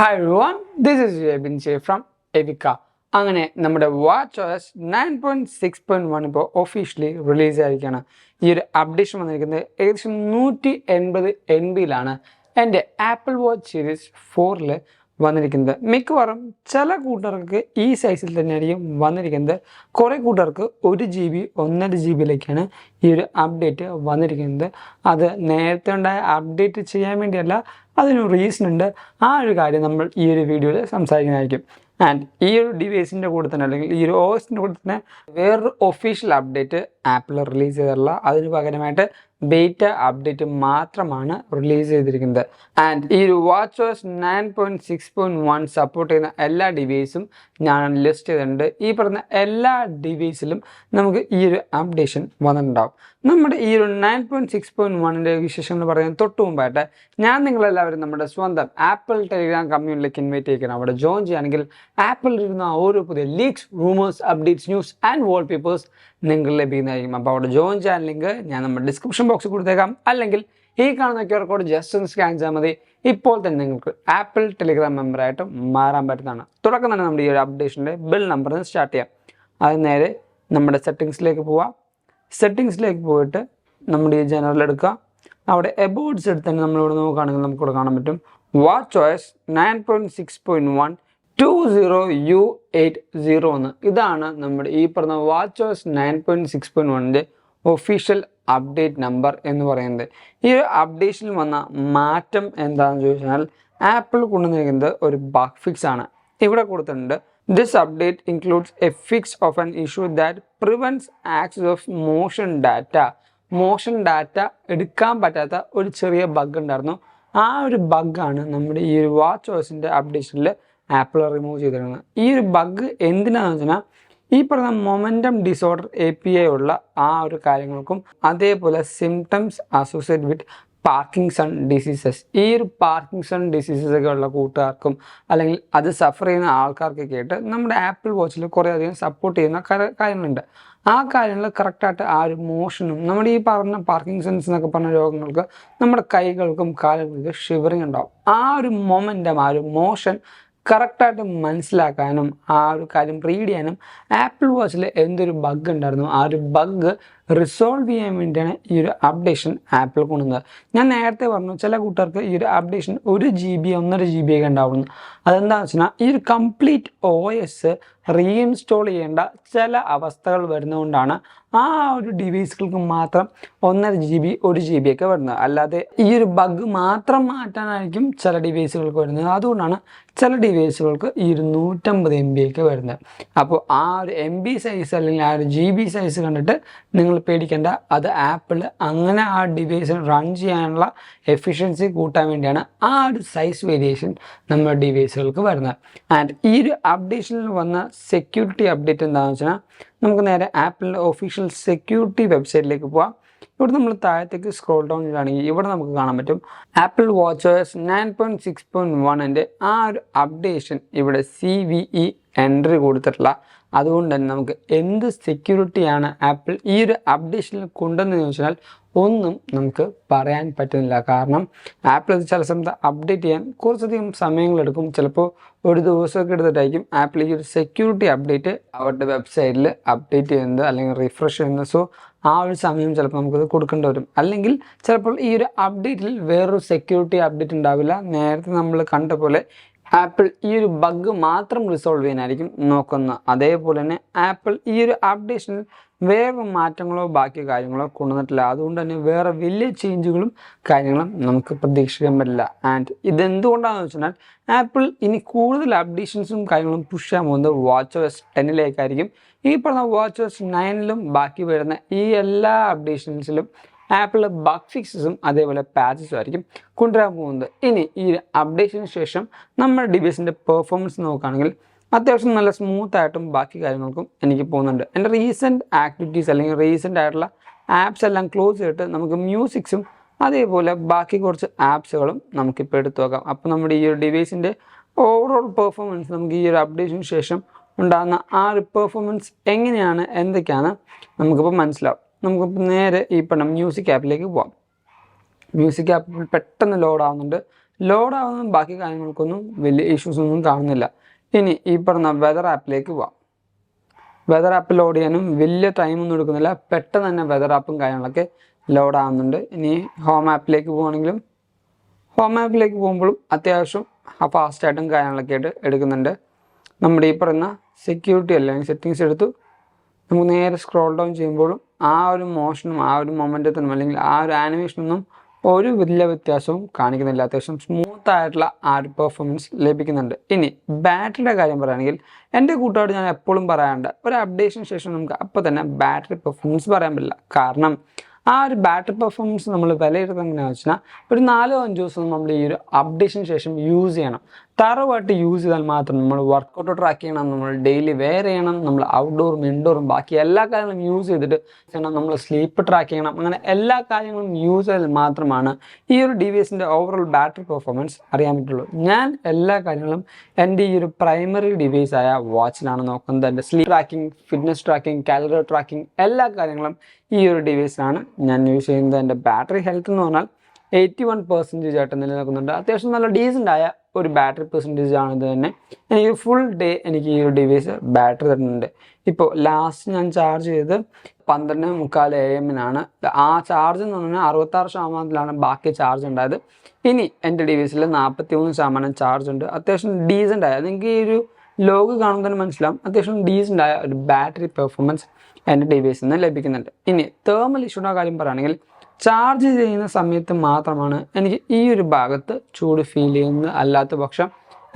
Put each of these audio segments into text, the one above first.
Hi everyone, this is Abin from Evika. അങ്ങനെ നമ്മുടെ WatchOS 9.6.1 ഇപ്പോൾ ഒഫീഷ്യലി റിലീസ് ആയിരിക്കുകയാണ്. ഈ ഒരു അപ്ഡേഷൻ വന്നിരിക്കുന്നത് ഏകദേശം 180 MB-യിലാണ് എൻ്റെ ആപ്പിൾ വാച്ച് സീരീസ് 4-ൽ വന്നിരിക്കുന്നത്. മിക്കവാറും ചില കൂട്ടർക്ക് ഈ സൈസിൽ തന്നെയായിരിക്കും വന്നിരിക്കുന്നത്. കുറേ കൂട്ടർക്ക് 1 GB 1.5 GB-ലേക്കാണ് ഈ ഒരു അപ്ഡേറ്റ് വന്നിരിക്കുന്നത്. അത് നേരത്തെ ഉണ്ടായ അപ്ഡേറ്റ് ചെയ്യാൻ വേണ്ടിയല്ല, അതിനൊരു റീസൺ ഉണ്ട്. ആ ഒരു കാര്യം നമ്മൾ ഈ ഒരു വീഡിയോയിൽ സംസാരിക്കുന്നതായിരിക്കും. ആൻഡ് ഈ ഒരു ഡിവൈസിൻ്റെ കൂടെ തന്നെ അല്ലെങ്കിൽ ഈ ഒരു OS-ൻ്റെ കൂടെ തന്നെ വേറൊരു ഒഫീഷ്യൽ അപ്ഡേറ്റ് ആപ്പിൾ റിലീസ് ചെയ്തിട്ടുള്ള, അതിന് പകരമായിട്ട് ബീറ്റ അപ്ഡേറ്റ് മാത്രമാണ് റിലീസ് ചെയ്തിരിക്കുന്നത്. ആൻഡ് ഈ ഒരു WatchOS 9.6.1 സപ്പോർട്ട് ചെയ്യുന്ന എല്ലാ ഡിവൈസും ഞാൻ ലിസ്റ്റ് ചെയ്തിട്ടുണ്ട്. ഈ പറഞ്ഞ എല്ലാ ഡിവൈസിലും നമുക്ക് ഈ ഒരു അപ്ഡേഷൻ വന്നിട്ടുണ്ടാവും. നമ്മുടെ ഈ ഒരു 9.6.1-ൻ്റെ വിശേഷം എന്ന് പറയുന്നത് തൊട്ട് മുമ്പായിട്ട് ഞാൻ നിങ്ങളെല്ലാവരും നമ്മുടെ സ്വന്തം ആപ്പിൾ ടെലിഗ്രാം കമ്മ്യൂണിറ്റിയിലേക്ക് ഇൻവൈറ്റ് ചെയ്യിക്കണം. അവിടെ ജോയിൻ ചെയ്യുകയാണെങ്കിൽ ആപ്പിളിൽ ഇരുന്ന ഓരോ പുതിയ leaks, rumours, updates, news and wallpapers നിങ്ങൾ ലഭിക്കുന്നതായിരിക്കും. അപ്പോൾ അവിടെ ജോയിൻ ചെയ്യാൻ ലിങ്ക് ഞാൻ നമ്മുടെ ഡിസ്ക്രിപ്ഷൻ ബോക്സിൽ കൊടുത്തേക്കാം. അല്ലെങ്കിൽ ഈ കാണുന്ന QR കോഡ് ജസ്റ്റ് ഒന്ന് സ്കാൻ ചെയ്താൽ മതി. ഇപ്പോൾ തന്നെ നിങ്ങൾക്ക് ആപ്പിൾ ടെലിഗ്രാം മെമ്പറായിട്ട് മാറാൻ പറ്റുന്നതാണ്. തുടക്കം തന്നെ നമ്മുടെ ഈ ഒരു അപ്ഡേഷൻ്റെ ബിൽ നമ്പറിൽ സ്റ്റാർട്ട് ചെയ്യാം. അത് നേരെ നമ്മുടെ സെറ്റിങ്സിലേക്ക് പോവാം. സെറ്റിങ്സിലേക്ക് പോയിട്ട് നമ്മുടെ ഈ ജനറൽ എടുക്കുക. അവിടെ എബൌട്ട്സ് എടുത്ത് തന്നെ നമ്മളിവിടെ നോക്കുകയാണെങ്കിൽ നമുക്കിവിടെ കാണാൻ പറ്റും WatchOS 9.6.1 20U80 എന്ന്. ഇതാണ് നമ്മുടെ ഈ പറഞ്ഞ WatchOS 9.6.1-ൻ്റെ ഒഫീഷ്യൽ അപ്ഡേറ്റ് നമ്പർ എന്ന് പറയുന്നത്. ഈ ഒരു അപ്ഡേഷനിൽ വന്ന മാറ്റം എന്താണെന്ന് ചോദിച്ചാൽ ആപ്പിൾ കൊണ്ടുവന്നിരിക്കുന്നത് ഒരു ബഗ് ഫിക്സ് ആണ്. ഇവിടെ കൊടുത്തിട്ടുണ്ട്, this update includes a fix of an issue that prevents access of motion data. Motion data എടുക്കാൻ പറ്റാത്ത ഒരു ചെറിയ ബഗ് ഉണ്ടായിരുന്നു. ആ ഒരു ബഗ്ഗാണ് നമ്മുടെ ഈ ഒരു WatchOS-ൻ്റെ അപ്ഡേഷനിൽ ആപ്പിൾ റിമൂവ് ചെയ്തിരുന്നത്. ഈ ഒരു ബഗ് എന്തിനാണെന്ന് വെച്ചാൽ ഈ പറഞ്ഞ മൊമെൻറ്റം ഡിസോർഡർ API ഉള്ള ആ ഒരു കാര്യങ്ങൾക്കും അതേപോലെ symptoms associate with Parkinson diseases, ഈ ഒരു പാർക്കിൻസൺ ഡിസീസസ് ഒക്കെ ഉള്ള കൂട്ടുകാർക്കും അല്ലെങ്കിൽ അത് സഫർ ചെയ്യുന്ന ആൾക്കാർക്കൊക്കെ ആയിട്ട് നമ്മുടെ ആപ്പിൾ വാച്ചിൽ കുറേയധികം സപ്പോർട്ട് ചെയ്യുന്ന കാര്യങ്ങളുണ്ട്. ആ കാര്യങ്ങൾ കറക്റ്റായിട്ട് ആ ഒരു മോഷനും നമ്മുടെ ഈ പറഞ്ഞ പാർക്കിൻസൺസ് എന്നൊക്കെ പറഞ്ഞ രോഗങ്ങൾക്ക് നമ്മുടെ കൈകൾക്കും കാലുകൾക്കും ഷിവറിങ് ഉണ്ടാവും. ആ ഒരു മൊമെൻറ്റം, ആ ഒരു മോഷൻ കറക്റ്റായിട്ട് മനസ്സിലാക്കാനും ആ ഒരു കാര്യം റീഡ് ചെയ്യാനും ആപ്പിൾ വാച്ചിൽ എന്തൊരു ബഗ് ഉണ്ടായിരുന്നു, ആ ഒരു ബഗ് റിസോൾവ് ചെയ്യാൻ വേണ്ടിയാണ് ഈ ഒരു അപ്ഡേഷൻ ആപ്പിൾ കൊണ്ടുവന്നത്. ഞാൻ നേരത്തെ പറഞ്ഞു ചില കൂട്ടർക്ക് ഈ ഒരു അപ്ഡേഷൻ 1 GB 1.5 GB ഒക്കെ ഉണ്ടാവുന്നു. അതെന്താണെന്ന് വെച്ചാൽ ഈ ഒരു കംപ്ലീറ്റ് OS റീഇൻസ്റ്റോൾ ചെയ്യേണ്ട ചില അവസ്ഥകൾ വരുന്നതുകൊണ്ടാണ് ആ ഒരു ഡിവൈസുകൾക്ക് മാത്രം 1.5 GB 1 GB ഒക്കെ വരുന്നത്. അല്ലാതെ ഈ ഒരു ബഗ് മാത്രം മാറ്റാനായിരിക്കും ചില ഡിവൈസുകൾക്ക് വരുന്നത്. അതുകൊണ്ടാണ് ചില ഡിവൈസുകൾക്ക് ഈ ഒരു 150 MB ഒക്കെ വരുന്നത്. അപ്പോൾ ആ ഒരു MB സൈസ് അല്ലെങ്കിൽ ആ ഒരു GB സൈസ് കണ്ടിട്ട് നിങ്ങൾ പേടിക്കേണ്ട. അത് ആപ്പിൾ അങ്ങനെ ആ ഡിവൈസ് റൺ ചെയ്യാനുള്ള എഫിഷ്യൻസി കൂട്ടാൻ വേണ്ടിയാണ് ആ ഒരു സൈസ് വേരിയേഷൻ നമ്മുടെ ഡിവൈസുകൾക്ക് വരുന്നത്. ആൻഡ് ഈ ഒരു അപ്ഡേഷനിൽ വന്ന സെക്യൂരിറ്റി അപ്ഡേറ്റ് എന്താണെന്ന് വെച്ചാൽ നമുക്ക് നേരെ ആപ്പിളിൻ്റെ ഒഫീഷ്യൽ സെക്യൂരിറ്റി വെബ്സൈറ്റിലേക്ക് പോവാം. ഇവിടെ നമ്മൾ താഴത്തേക്ക് സ്ക്രോൾ ഡൗൺ ചെയ്യുകയാണെങ്കിൽ ഇവിടെ നമുക്ക് കാണാൻ പറ്റും ആപ്പിൾ WatchOS 9.6.1-ൻ്റെ ആ ഒരു അപ്ഡേഷൻ ഇവിടെ CVE എൻട്രി കൊടുത്തിട്ടില്ല. അതുകൊണ്ട് തന്നെ നമുക്ക് എന്ത് സെക്യൂരിറ്റിയാണ് ആപ്പിൾ ഈ ഒരു അപ്ഡേഷനിൽ കൊണ്ടുവന്ന് ചോദിച്ചാൽ ഒന്നും നമുക്ക് പറയാൻ പറ്റുന്നില്ല. കാരണം ആപ്പിൾ അത് ചില സമയത്ത് അപ്ഡേറ്റ് ചെയ്യാൻ കുറച്ചധികം സമയങ്ങളെടുക്കും. ചിലപ്പോൾ ഒരു ദിവസമൊക്കെ എടുത്തിട്ടായിരിക്കും ആപ്പിൾ ഈ ഒരു സെക്യൂരിറ്റി അപ്ഡേറ്റ് അവരുടെ വെബ്സൈറ്റിൽ അപ്ഡേറ്റ് ചെയ്യുന്നത് അല്ലെങ്കിൽ റിഫ്രഷ് ചെയ്യുന്നത്. സോ ആ ഒരു സമയം ചിലപ്പോൾ നമുക്കത് കൊടുക്കേണ്ടി വരും. അല്ലെങ്കിൽ ചിലപ്പോൾ ഈ ഒരു അപ്ഡേറ്റിൽ വേറൊരു സെക്യൂരിറ്റി അപ്ഡേറ്റ് ഉണ്ടാവില്ല. നേരത്തെ നമ്മൾ കണ്ട പോലെ ആപ്പിൾ ഈ ഒരു ബഗ് മാത്രം റിസോൾവ് ചെയ്യാനായിരിക്കും നോക്കുന്നത്. അതേപോലെ തന്നെ ആപ്പിൾ ഈ ഒരു അപ്ഡേഷനിൽ വേറെ മാറ്റങ്ങളോ ബാക്കി കാര്യങ്ങളോ കൊണ്ടുവന്നിട്ടില്ല. അതുകൊണ്ട് തന്നെ വേറെ വലിയ ചേഞ്ചുകളും കാര്യങ്ങളും നമുക്ക് പ്രതീക്ഷിക്കാൻ പറ്റില്ല. ആൻഡ് ഇതെന്തുകൊണ്ടാണെന്ന് വെച്ചാൽ ആപ്പിൾ ഇനി കൂടുതൽ അപ്ഡേഷൻസും കാര്യങ്ങളും പുഷ് ചെയ്യാൻ പോകുന്നത് WatchOS 10-ലേക്കായിരിക്കും. ഈ പറഞ്ഞ WatchOS 9-ലും ബാക്കി വരുന്ന ഈ എല്ലാ അപ്ഡേഷൻസിലും ആപ്പിൾ ബഗ് ഫിക്സസും അതേപോലെ പാച്ചസും ആയിരിക്കും കൊണ്ടുവരാൻ പോകുന്നത്. ഇനി ഈ അപ്ഡേഷന് ശേഷം നമ്മുടെ ഡിവൈസിൻ്റെ പെർഫോമൻസ് നോക്കുകയാണെങ്കിൽ അത്യാവശ്യം നല്ല സ്മൂത്തായിട്ടും ബാക്കി കാര്യങ്ങൾക്കും എനിക്ക് പോകുന്നുണ്ട്. എൻ്റെ റീസെൻറ്റ് ആക്ടിവിറ്റീസ് അല്ലെങ്കിൽ റീസെൻ്റ് ആയിട്ടുള്ള ആപ്സ് എല്ലാം ക്ലോസ് ചെയ്തിട്ട് നമുക്ക് മ്യൂസിക്സും അതേപോലെ ബാക്കി കുറച്ച് ആപ്സുകളും നമുക്കിപ്പോൾ എടുത്തു നോക്കാം. അപ്പോൾ നമ്മുടെ ഈ ഒരു ഡിവൈസിൻ്റെ ഓവറോൾ പെർഫോമൻസ് നമുക്ക് ഈ ഒരു അപ്ഡേഷന് ശേഷം ഉണ്ടാകുന്ന ആ ഒരു പെർഫോമൻസ് എങ്ങനെയാണ് എന്തൊക്കെയാണ് നമുക്കിപ്പോൾ മനസ്സിലാവും. നമുക്കിപ്പോൾ നേരെ ഈ പറഞ്ഞ മ്യൂസിക് ആപ്പിലേക്ക് പോകാം. മ്യൂസിക് ആപ്പിൽ പെട്ടെന്ന് ലോഡ് ആവുന്നുണ്ട്. ലോഡ് ആവുന്ന ബാക്കി കാര്യങ്ങൾക്കൊന്നും വലിയ ഇഷ്യൂസ് ഒന്നും കാണുന്നില്ല. ഇനി ഈ പറഞ്ഞ വെതർ ആപ്പിലേക്ക് പോവാം. വെതർ ആപ്പ് ലോഡ് ചെയ്യാനും വലിയ ടൈമൊന്നും എടുക്കുന്നില്ല. പെട്ടെന്ന് തന്നെ വെതർ ആപ്പും കാര്യങ്ങളൊക്കെ ലോഡ് ആവുന്നുണ്ട്. ഇനി ഹോം ആപ്പിലേക്ക് പോവുകയാണെങ്കിലും ഹോം ആപ്പിലേക്ക് പോകുമ്പോഴും അത്യാവശ്യം ഫാസ്റ്റായിട്ടും കാര്യങ്ങളൊക്കെ ആയിട്ട് എടുക്കുന്നുണ്ട്. നമ്മുടെ ഈ പറയുന്ന സെക്യൂരിറ്റി അല്ലെങ്കിൽ സെറ്റിങ്സ് എടുത്തു നമുക്ക് നേരെ സ്ക്രോൾ ഡൗൺ ചെയ്യുമ്പോഴും ആ ഒരു മോഷനും ആ ഒരു മൊമെൻറ്റത്തിനും അല്ലെങ്കിൽ ആ ഒരു ആനിമേഷനൊന്നും ഒരു വലിയ വ്യത്യാസവും കാണിക്കുന്നില്ല. അത്യാവശ്യം സ്മൂത്ത് ആയിട്ടുള്ള ആ ഒരു പെർഫോമൻസ് ലഭിക്കുന്നുണ്ട്. ഇനി ബാറ്ററിയുടെ കാര്യം പറയുകയാണെങ്കിൽ എൻ്റെ കൂട്ടുകാരോട് ഞാൻ എപ്പോഴും പറയാറുണ്ട്, ഒരു അപ്ഡേഷന് ശേഷം നമുക്ക് അപ്പോൾ തന്നെ ബാറ്ററി പെർഫോമൻസ് പറയാൻ പറ്റില്ല. കാരണം ആ ഒരു ബാറ്ററി പെർഫോമൻസ് നമ്മൾ വിലയിരുത്തുന്നത് എങ്ങനെയാണെന്ന് വെച്ചാൽ ഒരു 4-5 ദിവസം നമ്മൾ ഈ ഒരു അപ്ഡേഷന് ശേഷം യൂസ് ചെയ്യണം. തറവായിട്ട് യൂസ് ചെയ്താൽ മാത്രം നമ്മൾ വർക്കൗട്ട് ട്രാക്ക് ചെയ്യണം, നമ്മൾ ഡെയിലി വെയർ ചെയ്യണം, നമ്മൾ ഔട്ട്ഡോറും ഇൻഡോറും ബാക്കി എല്ലാ കാര്യങ്ങളും യൂസ് ചെയ്തിട്ട് ചെയ്യണം, നമ്മൾ സ്ലീപ്പ് ട്രാക്ക് ചെയ്യണം. അങ്ങനെ എല്ലാ കാര്യങ്ങളും യൂസ് ചെയ്താൽ മാത്രമാണ് ഈ ഒരു ഡിവൈസിൻ്റെ ഓവറോൾ ബാറ്ററി പെർഫോമൻസ് അറിയാൻ പറ്റുള്ളൂ. ഞാൻ എല്ലാ കാര്യങ്ങളും എൻ്റെ ഈ ഒരു പ്രൈമറി ഡിവൈസായ വാച്ചിലാണ് നോക്കുന്നത്. എൻ്റെ sleep tracking, fitness tracking, calorie tracking എല്ലാ കാര്യങ്ങളും ഈ ഒരു ഡിവൈസിലാണ് ഞാൻ യൂസ് ചെയ്യുന്നത്. എൻ്റെ ബാറ്ററി ഹെൽത്ത് എന്ന് പറഞ്ഞാൽ 81% ആയിട്ട് നിലനിൽക്കുന്നുണ്ട്. അത്യാവശ്യം നല്ല ഡീസൻ്റ് ആയ ഒരു ബാറ്ററി പെർസെൻറ്റേജ് ആണിത് തന്നെ. എനിക്ക് ഫുൾ ഡേ എനിക്ക് ഈ ഒരു ഡിവൈസ് ബാറ്ററി തരുന്നുണ്ട്. ഇപ്പോൾ ലാസ്റ്റ് ഞാൻ ചാർജ് ചെയ്തത് 12:45 AM ആ ചാർജ് എന്ന് പറഞ്ഞാൽ 66% ബാക്കി ചാർജ് ഉണ്ടായത്. ഇനി എൻ്റെ ഡിവൈസിൽ 43% ചാർജ് ഉണ്ട്. അത്യാവശ്യം ഡീസൻ്റ് ആയ, നിങ്ങൾക്ക് ഈ ഒരു ലോഗ് കാണുമ്പോൾ തന്നെ മനസ്സിലാവും, അത്യാവശ്യം ഡീസൻ്റ് ആയ ഒരു ബാറ്ററി പെർഫോമൻസ് എൻ്റെ ഡിവൈസിൽ നിന്ന് ലഭിക്കുന്നുണ്ട്. ഇനി തേർമൽ ഇഷ്യൂടെ കാര്യം പറയുകയാണെങ്കിൽ ചാർജ് ചെയ്യുന്ന സമയത്ത് മാത്രമാണ് എനിക്ക് ഈ ഒരു ഭാഗത്ത് ചൂട് ഫീൽ ചെയ്യുന്നത്. അല്ലാത്ത പക്ഷം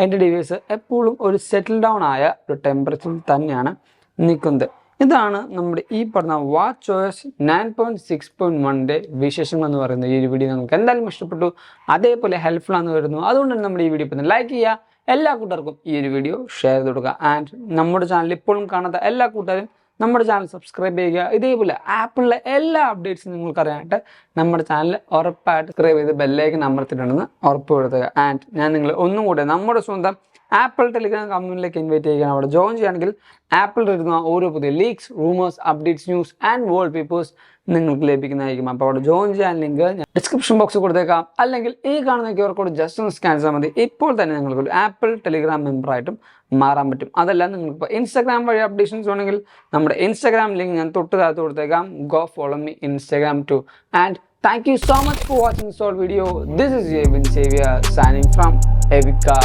എൻ്റെ ഡിവൈസ് എപ്പോഴും ഒരു സെറ്റിൽ ഡൗൺ ആയ ഒരു ടെമ്പറേച്ചറിൽ തന്നെയാണ് നിൽക്കുന്നത്. ഇതാണ് നമ്മുടെ ഈ പറഞ്ഞ WatchOS 9.6.1 വിശേഷങ്ങൾ എന്ന് പറയുന്നത്. ഈ ഒരു വീഡിയോ നിങ്ങൾക്ക് എന്തായാലും ഇഷ്ടപ്പെട്ടു, അതേപോലെ ഹെൽപ്ഫുൾ ആണെന്ന് വരുന്നു. അതുകൊണ്ട് തന്നെ നമ്മുടെ ഈ വീഡിയോ ഇപ്പം ലൈക്ക് ചെയ്യുക, എല്ലാ കൂട്ടുകാർക്കും ഈ ഒരു വീഡിയോ ഷെയർ ചെയ്ത് കൊടുക്കുക. ആൻഡ് നമ്മുടെ ചാനൽ ഇപ്പോഴും കാണാത്ത എല്ലാ കൂട്ടുകാരും നമ്മുടെ ചാനൽ സബ്സ്ക്രൈബ് ചെയ്യുക. ഇതേപോലെ ആപ്പിളിലെ എല്ലാ അപ്ഡേറ്റ്സും നിങ്ങൾക്കറിയാനായിട്ട് നമ്മുടെ ചാനൽ ഉറപ്പായിട്ട് സബ്സ്ക്രൈബ് ചെയ്ത് ബെല്ലൈക്കൻ അമർത്തിയിട്ടുണ്ടെന്ന് ഉറപ്പ് വരുത്തുക. ആൻഡ് ഞാൻ നിങ്ങൾ ഒന്നും കൂടെ നമ്മുടെ സ്വന്തം ആപ്പിൾ ടെലിഗ്രാം കമ്മ്യൂണിറ്റിയിലേക്ക് ഇൻവൈറ്റ് ചെയ്യുകയാണ്. അവിടെ ജോയിൻ ചെയ്യുകയാണെങ്കിൽ ആപ്പിളിൽ വരുന്ന ഓരോ പുതിയ leaks, rumours, updates, news and world papers നിങ്ങൾക്ക് ലഭിക്കുന്നതായിരിക്കും. അപ്പോൾ അവിടെ ജോയിൻ ചെയ്യാൻ ലിങ്ക് ഞാൻ ഡിസ്ക്രിപ്ഷൻ ബോക്സിൽ കൊടുത്തേക്കാം. അല്ലെങ്കിൽ ഈ കാണുന്ന QR കോഡ് ജസ്റ്റ് ഒന്ന് സ്കാൻ ചെയ്താൽ മതി. ഇപ്പോൾ തന്നെ നിങ്ങൾക്ക് ആപ്പിൾ ടെലിഗ്രാം മെമ്പറായിട്ടും മാറാൻ പറ്റും. അതല്ല നിങ്ങൾക്ക് ഇൻസ്റ്റാഗ്രാം വഴി അപ്ഡേഷൻസ് വേണമെങ്കിൽ നമ്മുടെ ഇൻസ്റ്റാഗ്രാം ലിങ്ക് ഞാൻ തൊട്ട് താഴത്ത് കൊടുത്തേക്കാം. Go follow me Instagram too. And thank you so much for watching this whole video. This is Abin Xavier signing from Evika.